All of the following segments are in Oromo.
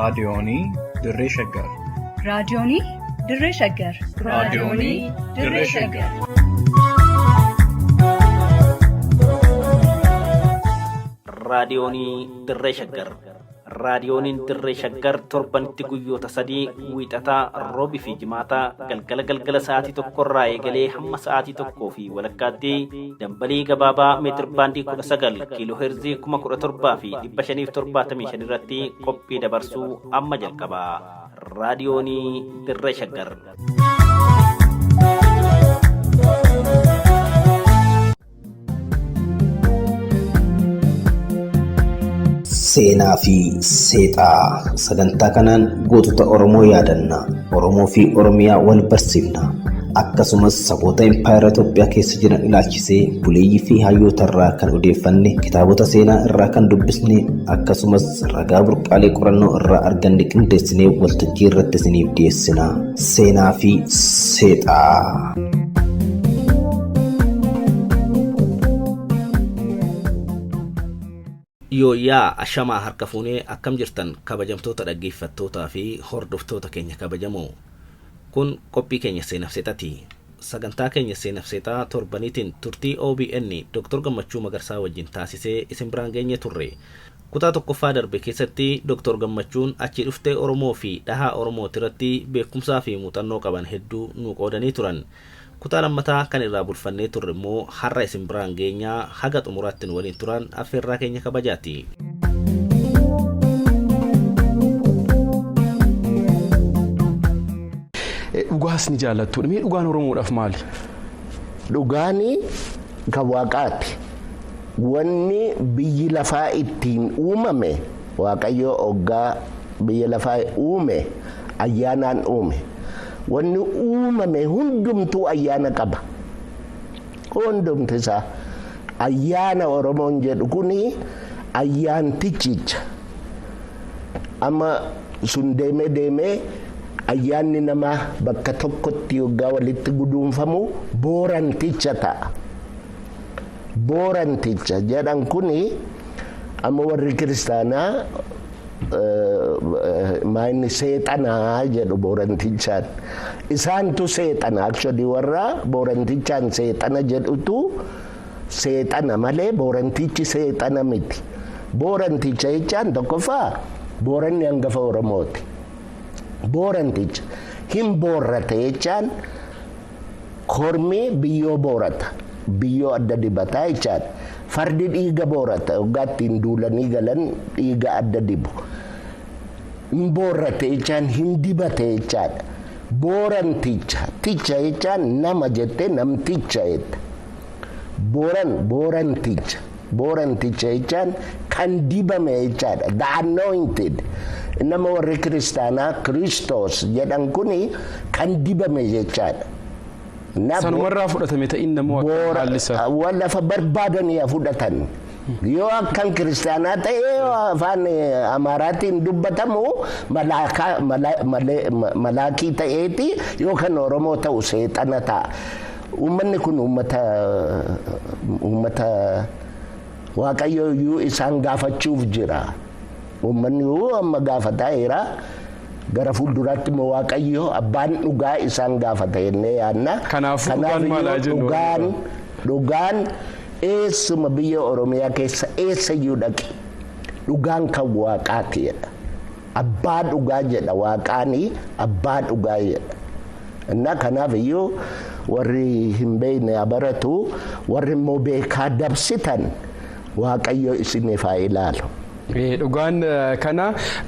raadiyoonii Dirree Shaggar. raadiyoonii Dirree Shaggar. raadiyoonii Dirree Shaggar. raadiyoonii Dirree Shaggar. raadiyooniin Dirree Shaggar torbanitti guyyoota sadii wiixataa roobii fi jimaataa galgala sa'aatii tokkorraa eegalee hamma sa'aatii tokkoo fi walakkaatti dambalii gabaabaa meetir baandii 19 kiiloo heerzii 17,575 irratti qophii dabarsuu amma jalqaba. raadiyoonii Dirree Shaggar. Seenaa fi seexaa sagantaa kanaan gootota Oromoo yaadanna. Oromoo fi Oromiyaa wal barsiifna. Akkasumas saboota impaayera Itoophiyaa keessa jiran ilaalchisee buleeyyii fi hayyoota irraa kan odeeffanne, kitaabota seenaa irraa kan dubbisne, akkasumas ragaa burqaalee qorannoo irraa arganne qindeessinee waltajjii irratti isiniif dhiyeessina. Seenaa fi seexaa. Yooyaa ashamaa harka fuunee akkam jirtan kabajamtoota dhaggeeffattootaa fi hordoftoota keenya kabajamoo. Kun qophii keenya seenaaf seexaati. Sagantaa keenya seenaaf seexaa torbaniitiin turtii OBN Dr. Gammachuu Magarsaa wajjin taasisee isin biraan geenye turre. Kutaa tokkoffaa darbe keessatti Dr. Gammachuun achi dhuftee Oromoo fi dhahaa Oromooti irratti beekumsaa fi muuxannoo qaban hedduu nu qoodanii turan. Kutaa lammataa kan irraa bulfannee turre immoo har'a isin biraan geenyaa haga xumuraatti nu waliin turan affeerraa keenya kabajaati. Dhugaas ni jaalattu. Mee dhugaan Oromoodhaaf maali? Dhugaanii kan Waaqaati. Wanni biyyi lafaa ittiin uumame, Waaqayyo hoggaa biyya lafaa uume ayyaanaan uume. Wanni uumame hundumtuu ayyaana qaba. Hundumti isaa ayyaana Oromoon jedhu kuni ayyaantichicha. Amma sun deemee ayyaanni namaa bakka tokkotti yoggaa walitti guduunfamu booranticha ta'a. Booranticha jedhan kuni amma warri kiristaanaa maayini seexanaa jedhu boorantichaan. Isaantu seexana. Actually warra boorantichaan seexana jedhutu seexana malee boorantichi seexana miti. Booranticha jechaan tokkoffaa booranni hangafa Oromooti. Booranticha hin boorrate jechaan kormi biyyoo boorata. Biyyoo adda dibataa jechaan. Fardi dhiiga boorata. Waggaattiin duulanii galan dhiiga adda dibu. Hin boorrate jechaan hin dibate jechaan. Booranticha. Ticha jechaan nama jette namticha jette. Booranticha. Booranticha jechaan kan dibame jechaadha. The anointed. Nama warri kiristaanaa Kiristoos jedhan kuni kan dibame jechaadha. Sanumarraa fudhatame ta'in nama Waaqaa lafa barbaadanii fudhatan. Yoo akkan kiristaanaa ta'e afaan Amaaraatiin dubbatamu malaakii ta'eeti yookaan Oromoo ta'u seexana ta'a. Uummanni kun uummata Waaqayyo iyyuu isaan gaafachuuf jira. Uummanni amma gaafataa jira. Gara fuulduraatti immoo Waaqayyo abbaan dhugaa isaan gaafata jennee yaadna. Kanaafuu dhugaan maalaa jennu? Dhugaan eessuma biyya Oromiyaa keessa eessayyuu dhaqe. Dhugaan kan Waaqaati jedha. Abbaa dhugaa jedha Waaqaanii abbaa dhugaa jedha. Innaa kanaaf iyyuu warri hin beekne abaratu warri immoo beekaa dabsitan Waaqayyo isiniif haa ilaalu. Dhugaan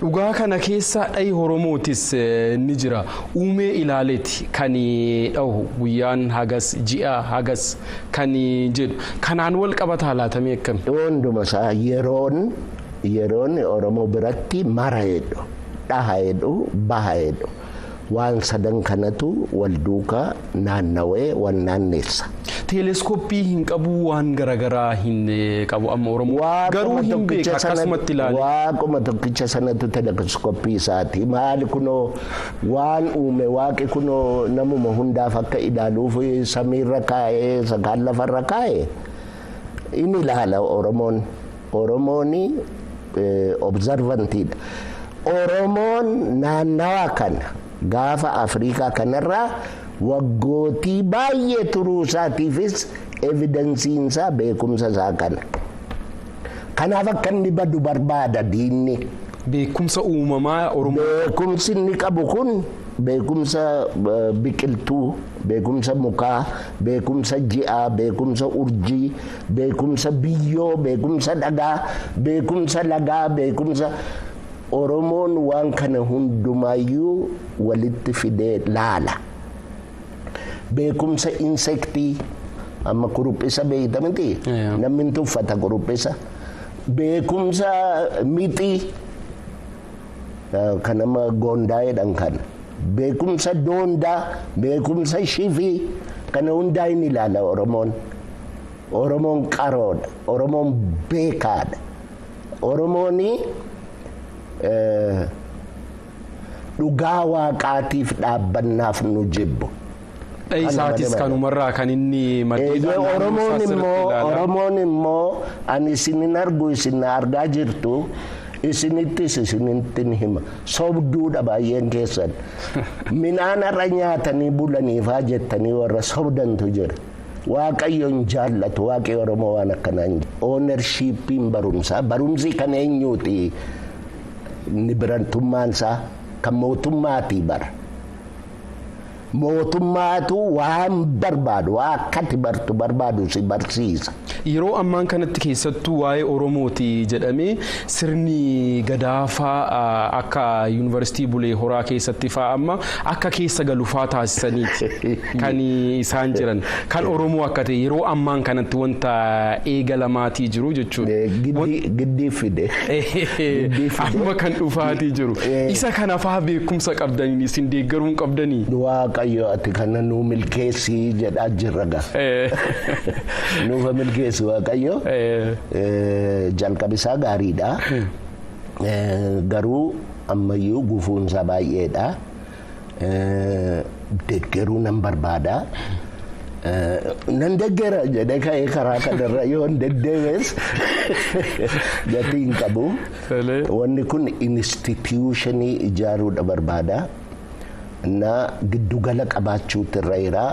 dhugaa kana keessa dhahi Oromootis ni jira. Uumee ilaaleeti kan dhahu guyyaan hagas ji'a hagas kan jedhu. Kanaan wal qabataa laatamee akkami? Hunduma isaa yeroon Oromoo biratti mara jedhu, dhaha jedhu, baha jedhu. Waan sadan kanatu wal duukaa naannawee wal naanneessa. Teleeskooppii hin qabu waan garagaraa hin qabu amma Oromoo garuu hin beeka akkasumatti ilaale. Waaquma tokkicha sanatu teleeskooppii isaati. Maali kunoo waan uume waaqi kunoo namuma hundaaf akka ilaaluuf samiirra kaa'ee sakaan lafarra kaa'ee inni ilaala Oromoon. Oromooni observantiidha. Oromoon naannawa kana gaafa Afrikaa kanarraa waggootii baay'ee turuu isaatiifis evidensiin isaa beekumsa isaa kana. Kanaaf akka inni badu barbaada diinni. Beekumsa uumamaa Oromoo. Beekumsi inni qabu kun beekumsa biqiltuu, beekumsa mukaa, beekumsa ji'aa, beekumsa urjii, beekumsa biyyoo, beekumsa dhagaa, beekumsa lagaa, beekumsa Oromoon waan kana hundumaayyuu walitti fidee laala. Beekumsa insektii amma kuruphisa beeyta miti namni tuffata kuruphisa. Beekumsa mixii kan nama goondaa'eedhaan kana. Beekumsa doondaa, beekumsa shifii kana hundaa inni ilaala Oromoon. Oromoon qaroodha, Oromoon beekaadha. Oromooni dhugaa waaqaatiif dhaabbannaaf nu jibbu. Isaatis kanumarraa kan inni maddeedhaan. Oromoon immoo ani isinin argu isin argaa jirtu isinittis isinittin hima sobduudha baay'een keessan midhaan har'a nyaatanii bulaniifaa jettanii warra sobdantu jira. Waaqayyoon jaallatu waaqi Oromoo waan akkanaan ownershiippiin barumsi kan eenyuuti inni birantummaan isaa kan mootummaatii bara. Mootummaatu waan barbaadu akkati bartu barbaadu si barsiisa. Yeroo ammaan kanatti keessattuu waa'ee Oromooti jedhamee sirni gadaafaa akka yuunivarsiitii Bulee Horaa keessatti fa'aa amma akka keessa galufaa taasisaniiti kan isaan jiran kan Oromoo akka ta'e yeroo ammaan kanatti wanta eegalamaatii jiru jechuudha. Giddii fide. Amma kan dhufaatii jiru. Isa kana fa'aa beekumsa qabdanii isin deeggaruun qabdanii. Waaqayyo ati kana nuu milkeessii jedhaa jirra gaa. Nuufa milkeessu Waaqayyo jalqabisaa gaariidha. Garuu ammayyuu gufuunsa baay'eedha. Deeggaruu nan barbaada. Nan deeggara jedhee ka'ee karaa kanarra yoo deddeebi'es gatii hin qabu. Wanni kun instituushinii ijaaruudha barbaada. Na giddugala qabaachuutu irra jira.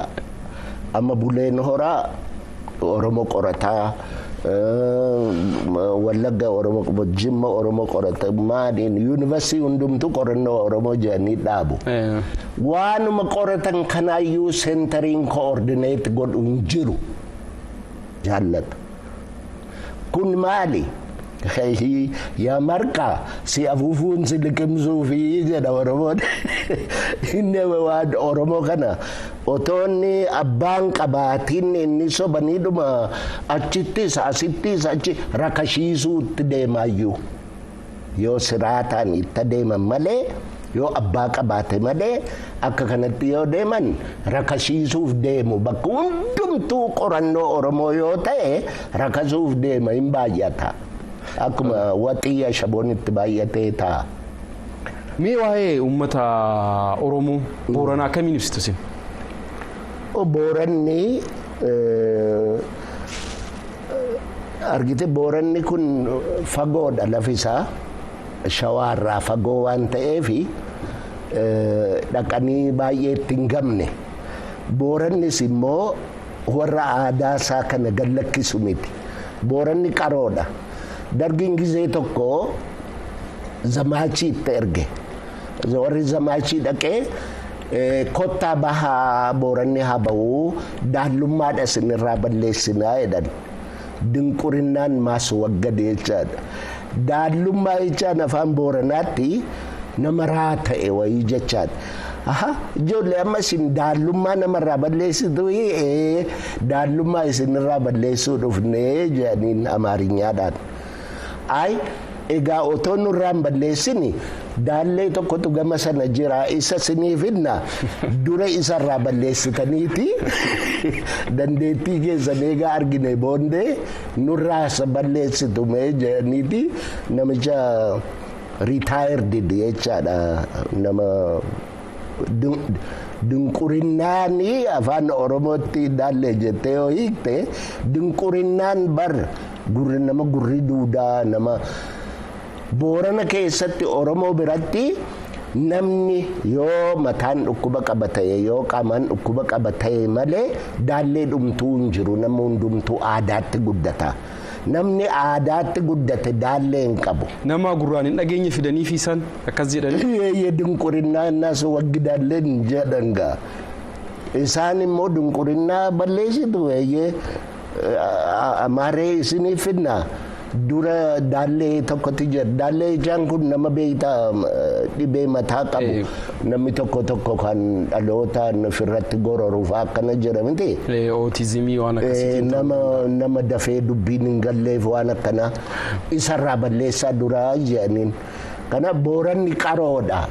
Amma Buleen Horaa Oromoo qorataa Wallagga Oromoo Jimma Oromoo qorataa maaliin yuunivarsiitii hundumtu qorannoo Oromoo jedhanii dhaabu. Waanuma qoratan kanaayyuu seentariin koordineet godhu hin jiru. Jaallata. Kun maali? Yaa marqaa si afuufuun si liqimsuu fi jedha Oromoon. Inni waan Oromoo kana otoonni abbaan qabaatiin inni sobaniidhuma achittis asittis achi rakashiisuutti deemaayyuu. Yoo siraataan itti deeman malee yoo abbaa qabaate malee akka kanatti yoo deeman rakashiisuuf deemu bakka hundumtuu qorannoo Oromoo yoo ta'e rakasuuf deema hin baay'ata. Akkuma waxiyya shaboonitti baay'atee ta'a. Mee waa'ee uummata Oromoo Booranaa akkamiin ibsitu isin? Booranni argite Booranni kun fagoodha lafisaa shawaarraa fagoo waan ta'eefi dhaqanii baay'ee itti hin gamne. Boorannis immoo warra aadaa isaa kana gallakkisu miti. Booranni qaroodha. Dargiin gizee tokko Zamaachii itti erge. Warri Zamaachii dhaqee kottaa bahaa Booranni haa ba'uu daallummaadha isinirraa balleessinaa jedhan. Dinqurinnaan maas waggade jechaadha. Daallummaa jechaan afaan Booranaatti nama raa ta'e wayii jechaadha. Ijoollee amma isin daallummaa namarraa balleessitu daallummaa isinirraa balleessuu dhufnee jedhaniin Amaarinyaadhaan. Egaa otoo nurraan balleessini daallee tokkotu gama sana jira isa siniifinna dura isarraa balleessitaniiti dandeettii keessan eegaa argine boondee nurraa isa balleessitu mee jedhaniiti namicha retired jechaadha nama dinqurinnaani afaan Oromootti daallee jettee yoo hiikte dinqurinnaan bar gurri nama gurri duudaa nama Boorana keessatti Oromoo biratti namni yoo mataan dhukkuba qabate yoo qaamaan dhukkuba qabate malee daallee dhumtuu hin jiru. Nama hundumtuu aadaatti guddata. Namni aadaatti guddate daallee hin qabu. Nama gurraan hin dhageenye fidanii fi isaan akkas jedhanii. Yeeyye dinqurinnaa innaas waggi daallee hin jedhan gaa. Isaan immoo dinqurinnaa balleessitu yeeyye amaaree isinii fidna. Dura daallee tokkotti jira. Daallee ijaan kun nama beeytaa dhibee mataa qabu. Namni tokko kan dhalootaan ofirratti gororuuf akkana jira miti. Ootizimii waan akkasiitiin. Nama dafee dubbiin hin galleef waan akkana isarraa balleessaa duraa jedhaniin. Kana booranni qaroodha.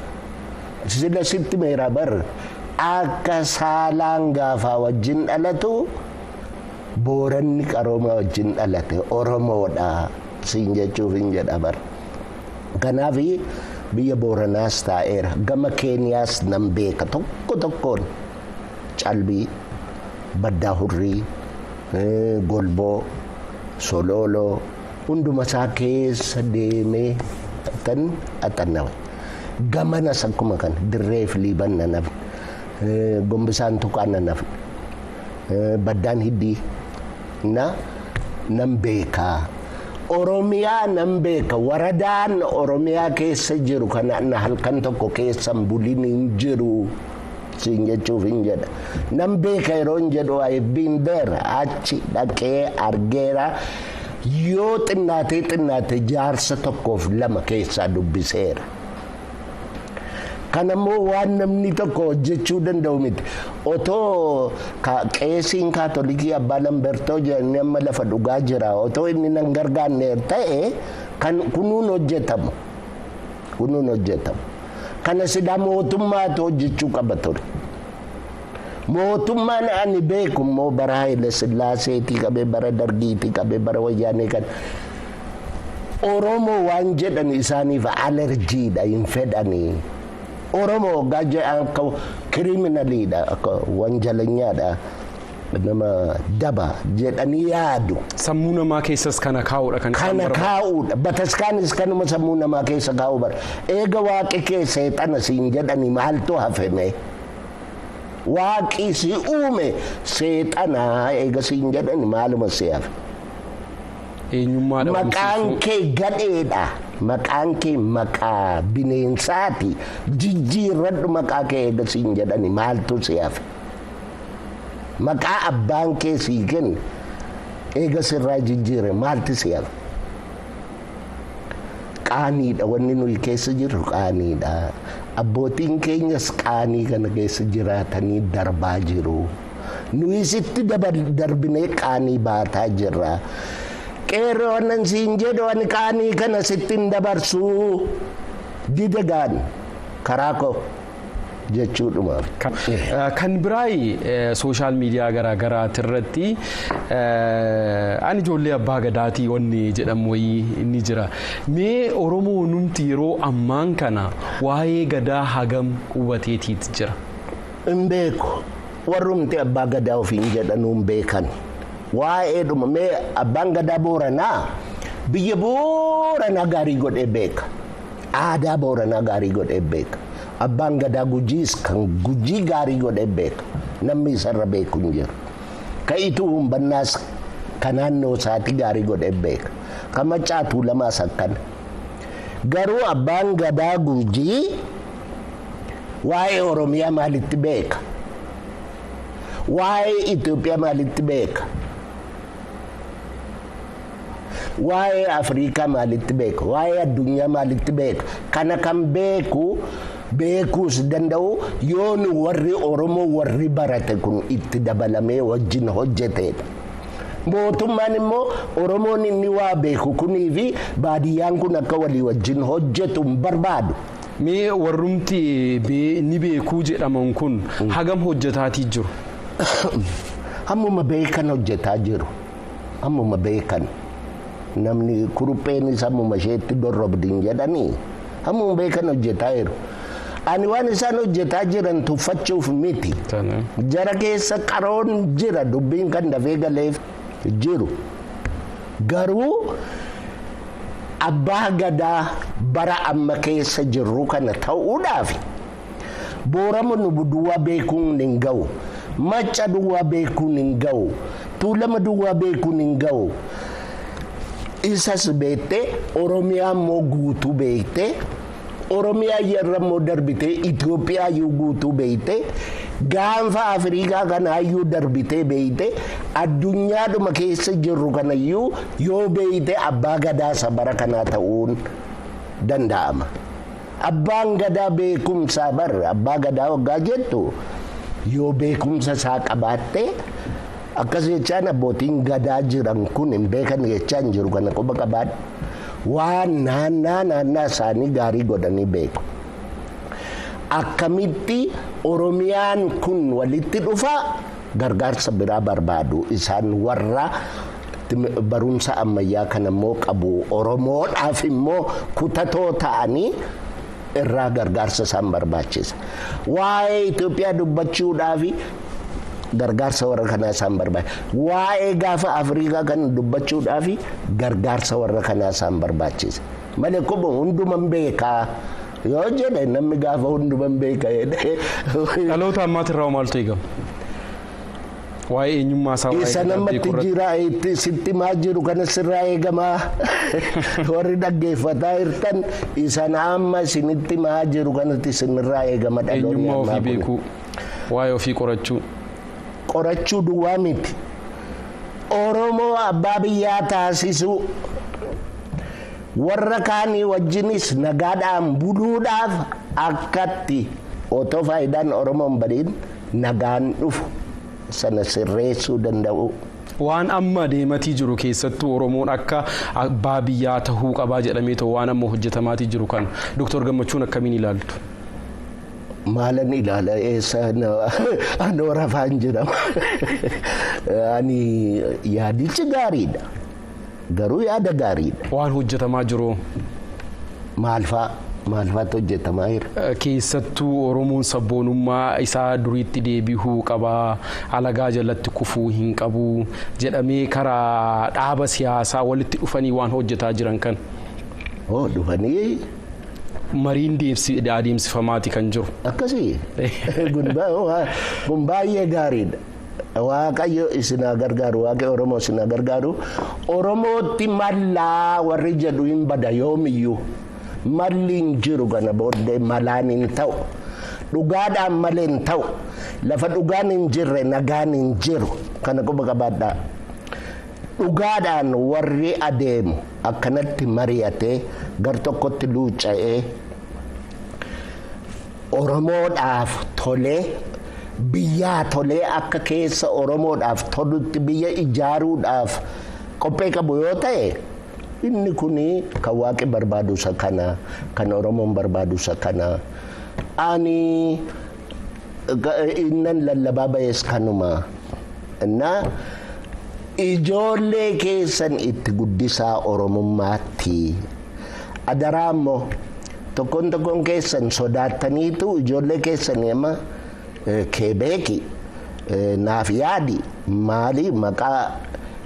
Sila sitti meera bar akka saalaan gaafa wajjin dhalatu. Booranni qarooma wajjin dhalate Oromoodha siin jechuuf hin jedha bar. Kanaaf biyya Booranaas taa'eera. Gama Keeniyaas nan beeka tokkoon Calbii, Baddaa Hurrii, Golboo, Sololoo hunduma isaa keessa deemee kan axannawe. Gamanas akkuma kan Dirree fi Liiban na nafne, Gombisaan Tuqaan na nafne, Baddaan Hiddii. Nan beeka. Oromiyaa nan beeka. Waradaan Oromiyaa keessa jiru kana halkan tokko keessan bulin hin jiru siin jechuuf hin jedha. Nan beeka yeroo hin jedhu I've been there achi dhaqee argeera. Yoo xinnaatee jaarsa tokkoof lama keessaa dubbiseera. Kanammoo waan namni tokko hojjechuu danda'u miti. Otoo qeesiin kaatolikii abbaa Lambertoo jedhanii amma lafa dhugaa jira. Otoo inni nan gargaarne ta'e kunuun hojjetamu. Kana sidaa mootummaatu hojjechuu qaba ture. Mootummaan ani beeku immoo bara Haile Sillaaseetii qabee bara Dargiitii qabee bara Wayyaanee kan Oromoo waan jedhan isaaniif alerjiidha hin fedhanii. Oromoo gaaja akka kiriminaliidha akka wanjalanyaadha nama daba jedhanii yaadu. Sammuu namaa keessas kana kaa'uudha kan kana kaa'uudha. Bataskaanis kanuma sammuu namaa keessa kaa'u bara. Eega waaqi kee seexana siin jedhanii maaltu hafeme? Waaqi si uume seexana eega siin jedhanii maaluma si hafe? Maqaan kee gadheedha. Maqaan kee maqaa bineensaati. Jijjiirradhu maqaa kee eega siin jedhanii maaltu si hafe? Maqaa abbaan kee sii kenne eega sirraa jijjiire maaltu si hafe? Qaaniidha wanni nuyi keessa jirru qaaniidha. Abbootiin keenyas qaanii kana keessa jiraatanii darbaa jiru. Nuyi sitti darbinee qaanii baataa jirra. Qeerroonan siin jedhu ani qaanii kana sittin dabarsuu didagaan karaa koo jechuudhumaaf. Kan biraa sooshaal miidiyaa garaa garaati irratti ani ijoollee abbaa gadaatii wanni jedhamu wayii ni jira. Mee Oromoo numti yeroo ammaan kana waa'ee gadaa hagam hubateetiit jira? Hin beeku. Warrumti abbaa gadaa ofiin jedhanuu hin beekan. Waa'ee dhuma mee abbaan gadaa Booranaa biyya Booranaa gaarii godhee beeka. Aadaa Booranaa gaarii godhee beeka. Abbaan gadaa Gujiis kan Gujii gaarii godhee beeka. Namni isarra beeku hin jiru. Ka'ituu humbannaas kan naannoo isaatti gaarii godhee beeka. Kan Maccaatuu lamaas akkana. Garuu abbaan gadaa Gujii waa'ee Oromiyaa maalitti beeka? Waa'ee Itoophiyaa maalitti beeka? Waa'ee Afrikaa maalitti beeka? Waa'ee addunyaa maalitti beeka? Kana kan beekuus danda'u yoo warri Oromoo warri barate kun itti dabalamee wajjin hojjeteedha. Mootummaan immoo Oromoon inni waa beeku kunii fi baadiyyaan kun akka walii wajjin hojjetu hin barbaadu. Mee warrumti ni beekuu jedhaman kun hagam hojjetaatii jiru? Hammuma beekan hojjetaa jiru. Hammuma beekan. Namni kurupheenis hammuma isheetti dorrobdiin jedhanii hammuma beekan hojjetaa jiru. Ani waan isaan hojjetaa jiran tuffachuuf miti. Jara keessa qaroon jira dubbiin kan dafee galeef jiru. Garuu abbaa gadaa bara amma keessa jirru kana ta'uudhaaf Booramoo nu duwwaa beekuun hin ga'u. Macca duwwaa beekuun hin ga'u. Tuulama duwwaa beekuun hin ga'u. Isas beekte Oromiyaa immoo guutuu beekte. Oromiyaa yerra immoo darbitee Itoophiyaa iyyuu guutuu beekte. Gaanfa Afrikaa kana iyyuu darbitee beekte. Addunyaadhuma keessa jirru kana iyyuu yoo beekte abbaa gadaa sabara kanaa ta'uun danda'ama. Abbaan gadaa beekumsa bar abbaa gadaa waggaa jettu yoo beekumsa isaa qabaatte akkas jechaan abbootiin gadaa jiran kun hin beekan jechaan jiru kana quba qabaadha. Waan naannaa isaanii gaarii godhanii beeku. Akkamitti Oromiyaan kun walitti dhufa gargaarsa biraa barbaadu isaan warra barumsa ammayyaa kana immoo qabu Oromoodhaaf immoo kutatoo ta'anii irraa gargaarsa isaan barbaachisa. Waa'ee Itoophiyaa dubbachuudhaaf gargaarsa warra kanaa isaan barbaachisa. Waa'ee gaafa Afrikaa kana dubbachuudhaaf gargaarsa warra kanaa isaan barbaachisa. Malee kuma hunduman beekaa yoo jedhe namni gaafa hunduman beekaa jedhe. Dhaloota ammaatirraa maaltu eegama? Waa'ee eenyummaa isaa waa'ee isa namatti jira sitti maa jiru kana sirraa eegamaa warri dhaggeeffataa jirtan isa amma isinitti maa jiru kanatti sinirraa eegama dhaloonni eenyummaa ofii beekuu waa'ee ofii qorachuu duwwaa miti. Oromoo abbaa biyyaa taasisuu warra kaanii wajjinis nagaadhaan buluudhaaf akkatti otoo faayidaan Oromoon badiin nagaan dhufu. Sana sirreessuu danda'u. Waan amma deematii jiru keessattuu Oromoon akka abbaa biyyaa tahuu qabaa jedhamee ta'u waan amma hojjetamaatii jiru kan Dr. Gammachuun akkamiin ilaaltu? Maalan ilaala eessa anoo rafaan jedhama. Ani yaadichi gaariidha. Garuu yaada gaariidha. Waan hojjetamaa jiru maalfaatu hojjetamaa jira? Keessattuu Oromoon sabboonummaa isaa duriitti deebi'uu qabaa, alagaa jalatti kufuu hin qabu jedhamee karaa dhaaba siyaasaa walitti dhufanii waan hojjetaa jiran kan. Dhufanii mariin adeemsifamaati kan jiru. Akkasii kun baay'ee gaariidha. Waaqayyo isinaa gargaaru, Waaqayyo Oromoo isinaa gargaaru. Oromootti mallaa warri jedhu hin bada yoomiyyuu. Malli hin jiru kana booddee malaan hin ta'u. Dhugaadhaan malee hin ta'u. Lafa dhugaan hin jirre nagaan hin jiru. Kana quba qabaadhaa. Dhugaadhaan warri adeemu akkanatti mari'atee gar tokkotti luuca'ee Oromoodhaaf tolee biyyaa tolee akka keessa Oromoodhaaf tolutti biyya ijaaruudhaaf qophee qabu yoo ta'e inni kuni kan Waaqi barbaadu isa kana kan Oromoon barbaadu isa kana ani innan lallabaa ba'ees kanuma na ijoollee keessan itti guddisaa Oromummaatti adaraa immoo tokkoon keessan sodaattaniitu ijoollee keessan amma kebeeki naaf yaadi maali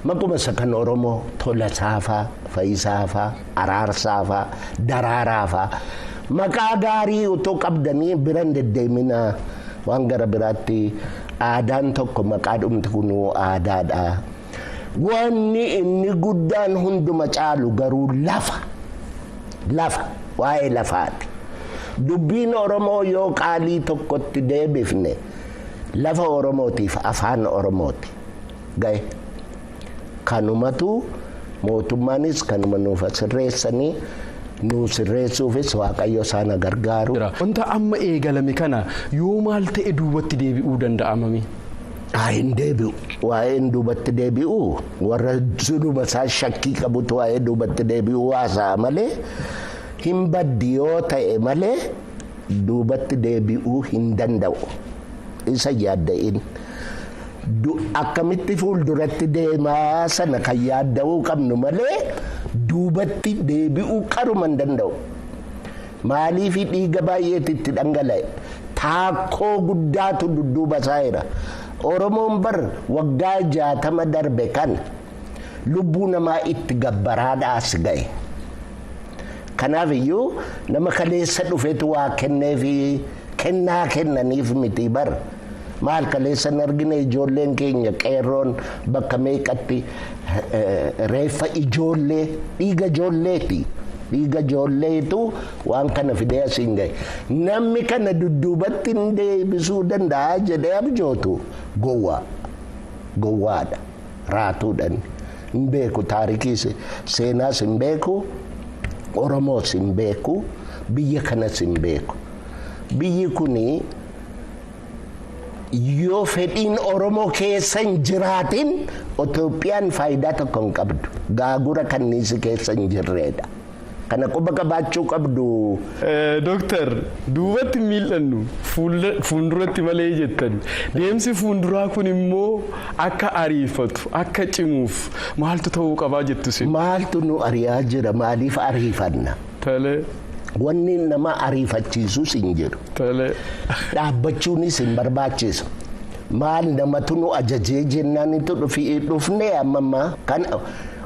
maquma isa kan Oromoo tola saafaa fayyisaafaa araarsaafaa daraaraafaa maqaa gaarii utoo qabdanii biran deddeeminaa waan gara biraatti aadaan tokko maqaa dhumti kunuu aadaadha. Wanni inni guddaan hunduma caalu garuu lafa waa'ee lafaati. Dubbiin Oromoo yoo qaalii tokkotti deebifne lafa Oromootiif afaan Oromooti gahe kanumatu mootummaanis kanuma nuuf sirreessanii nu sirreessuufis Waaqayyo isaan gargaaru. Wanta amma eegalame kana yoo maal ta'e duubatti deebi'uu danda'amami? Hin deebi'u. Waa'een duubatti deebi'u warra sunuma isaa shakkii qabutu waa'ee duubatti deebi'u haasa'a malee hin baddi yoo ta'e malee duubatti deebi'uu hin danda'u. Isa yaadda'in. Akkamitti fuulduratti deemaa sana kan yaadda'uu qabnu malee duubatti deebi'uu qaruma hin danda'u. Maaliif dhiiga baay'eetti dhangala'e? Taakkoo guddaatu dudduuba isaa jira. Oromoon bar waggaa 60 darbe kan lubbuu namaa itti gabbaraadhaas ga'e. Kanaaf iyyuu nama kaleessa dhufetu waa kenneefi kennaa kennaniif miti bar. Maal kaleessan argine ijoolleen keenya qeerroon bakka meeqatti reeffa ijoollee dhiiga ijoolleeti. Dhiiga ijoolleetu waan kana fidee asiin gahe. Namni kana dudduubatti hin deebisuu danda'a jedhee abjootu gowwaadha. Raatuudhaan hin beeku taarikiis seenaas hin beeku Oromoos hin beeku biyya kanas hin beeku. Biyyi kuni yoo fedhiin Oromoo keessa hin jiraatin Itoophiyaan faayidaa tokko hin qabdu. Gaagura kanniisi keessa hin jirredha. Kana quba qabaachuu qabdu. Doktor, duubatti miil'annu fuulduratti malee jettan. Deemsi fuulduraa kun immoo akka ariifatu, akka cimuuf maaltu ta'uu qabaa jettu sin? Maaltu nu ari'aa jira? Maaliif ariifanna? Tole. Wanni nama ariifachiisus hin jiru. Tole. Dhaabbachuunis hin barbaachisu. Maal namatu nu ajajee jennaan itti dhufne amma kan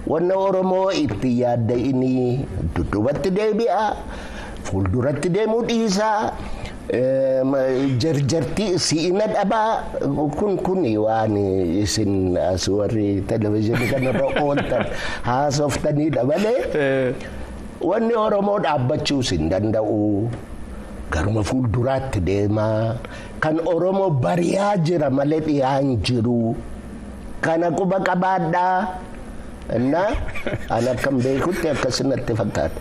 wanna Oromoo itti yaadda inni dudduubatti deebi'a, fuulduratti deemuu dhiisa, jarjartii si'ina dhabaa kun waan isin as warri televezyiinii kanarra ooltan haasoftanidha malee wanni Oromoo dhaabbachuus hin danda'u. Garuma fuulduraatti deemaa kan Oromoo bari'aa jira malee dhiyaa hin jiru. Kana quba qabaadhaa. Ana akkam beekutti akkasinatti fakkaata.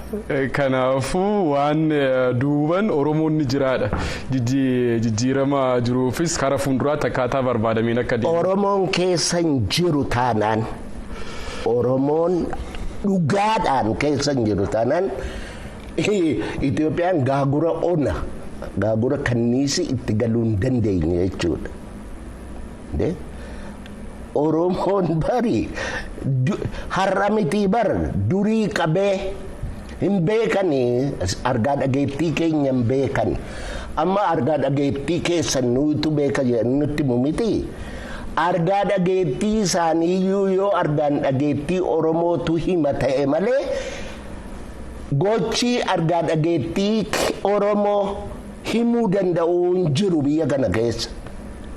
Kanaafuu waan duuban Oromoon ni jiraadha. Jijjiirama jiruufis karaa fuulduraatti akkaataa barbaadamiin akka deemu. Oromoon keessa hin jiru taanaan Oromoon dhugaadhaan keessa hin jiru taanaan Itoophiyaan gaagura ona gaagura kanniisi itti galuu hin dandeenye jechuudha. Oromoon bari har'a miti bar durii qabee hin beekani argaa dhageettii keenya hin beekan. Amma argaa dhageettii keessan nutu beeka nutti mumiti. Argaa dhageettii isaaniiyyuu yoo argaan dhageettii Oromootu hima ta'e malee gochi argaa dhageettii Oromoo himuu danda'u hin jiru biyya kana keessa.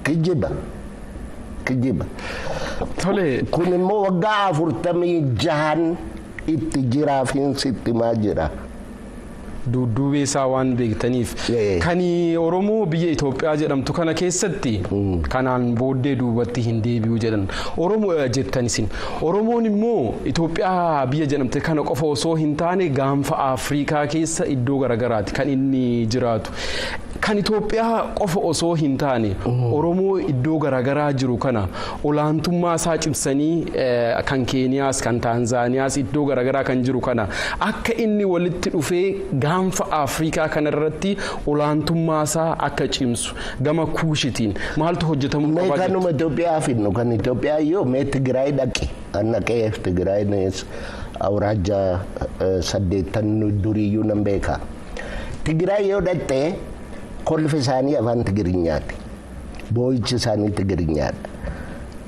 Kijiba. Tole. Kun immoo waggaa 46 itti jiraafiinsi itti maa jira. Dudduubee isaa waan beektaniif. Kan Oromoo biyya Itoophiyaa jedhamtu kana keessatti kanaan booddee duubatti hin deebi'u jedhan. Oromoo jettan isin. Oromoon immoo Itoophiyaa biyya jedhamte kana qofa osoo hin taane gaanfa Afrikaa keessa iddoo garagaraati kan inni jiraatu. Kan Itoophiyaa qofa osoo hin taane Oromoo iddoo garagaraa jiru kana olaantummaa isaa cimsanii kan Keeniyaas kan Taanzaaniyaas iddoo garagaraa kan jiru kana akka inni walitti dhufee gaanfa Afrikaa kanarratti olaantummaa isaa akka cimsu gama kuushitiin maaltu hojjetamuu qaba? Kanuma Itoophiyaa finnu kan Itoophiyaa yoo mee Tigraay dhaqe annaqee Tigraayinis awraajaa 8 duriyyuu nan beeka. Tigraay yoo dhaqxe kolfi isaanii afaan Tigiriinyaati. Boo'ichi isaanii Tigiriinyaadha.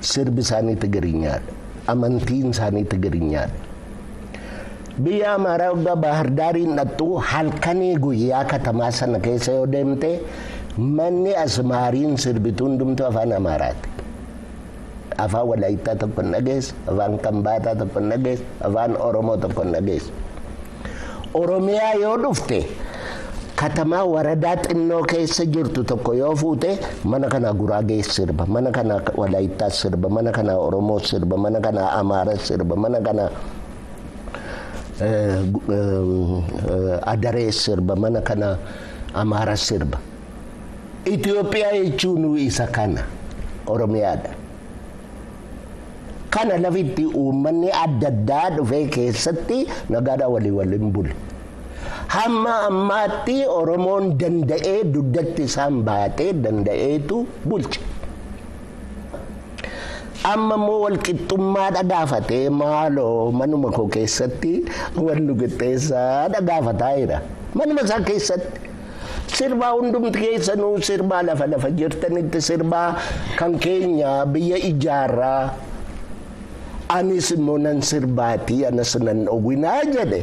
Sirbi isaanii Tigiriinyaadha. Amantiin isaanii Tigiriinyaadha. Biyya Amaaraa waggaa Bahar Daariin dhattu halkanii guyyaa katamaa sana keessa yoo deemte manni asmaariin sirbitu hundumtuu afaan Amaaraati. Afaan Walaayittaa tokko hin dhageessu, afaan Kambaataa tokko hin dhageessu, afaan Oromoo tokko hin dhageessu. Oromiyaa yoo dhufte katamaa waradaa xinnoo keessa jirtu tokko yoo fuute mana kana Guraagee sirba, mana kana Walaayittaa sirba, mana kana Oromoo sirba, mana kana Amaara sirba, mana kana Adaree sirba, mana kana Amaara sirba. Itoophiyaa jechuun isa kana Oromiyaadha. Kana lafitti uummanni adda addaa dhufee keessatti nagaadhaa waliin bule. Hamma ammaatti Oromoon danda'ee dugdatti isaan baatee danda'eetu bulche. Amma immoo walqixxummaa gaafatee maaloo manuma koo keessatti wal nu qixxeessaa gaafataa jira. Manuma isaa keessatti sirbaa hundumti keessanuu sirbaa lafa jirtanitti sirbaa kan keenya biyya ijaarraa. Anis immoo nan sirbaatii anas nan dhowwinaa jedhe.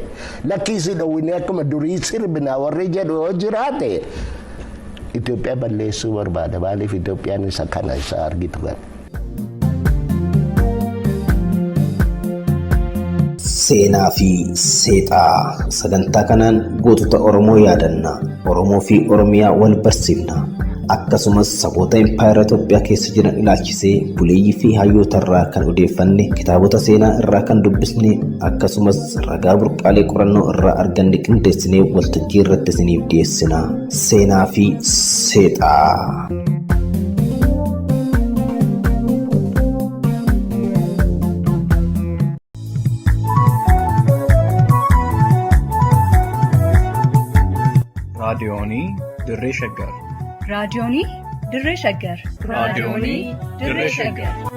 Lakkisi dhowwinee akkuma durii sirbinaa warri jedhu yoo jiraate Itoophiyaa balleessuu barbaada. Maaliif Itoophiyaan isa kana isa argitu kana. Seenaa fi seexaa sagantaa kanaan gootota Oromoo yaadanna. Oromoo fi Oromiyaa wal barsiifna. Akkasumas saboota impaayera Itoophiyaa keessa jiran ilaalchisee buleeyyii fi hayyoota irraa kan odeeffanne, kitaabota seenaa irraa kan dubbisne, akkasumas ragaa burqaalee qorannoo irraa arganne qindeessinee waltajjii irratti isiniif dhiyeessina. Seenaa fi seexaa. raadiyoonii Dirree Shaggar. raadiyoonii Dirree Shaggar. raadiyoonii Dirree Shaggar.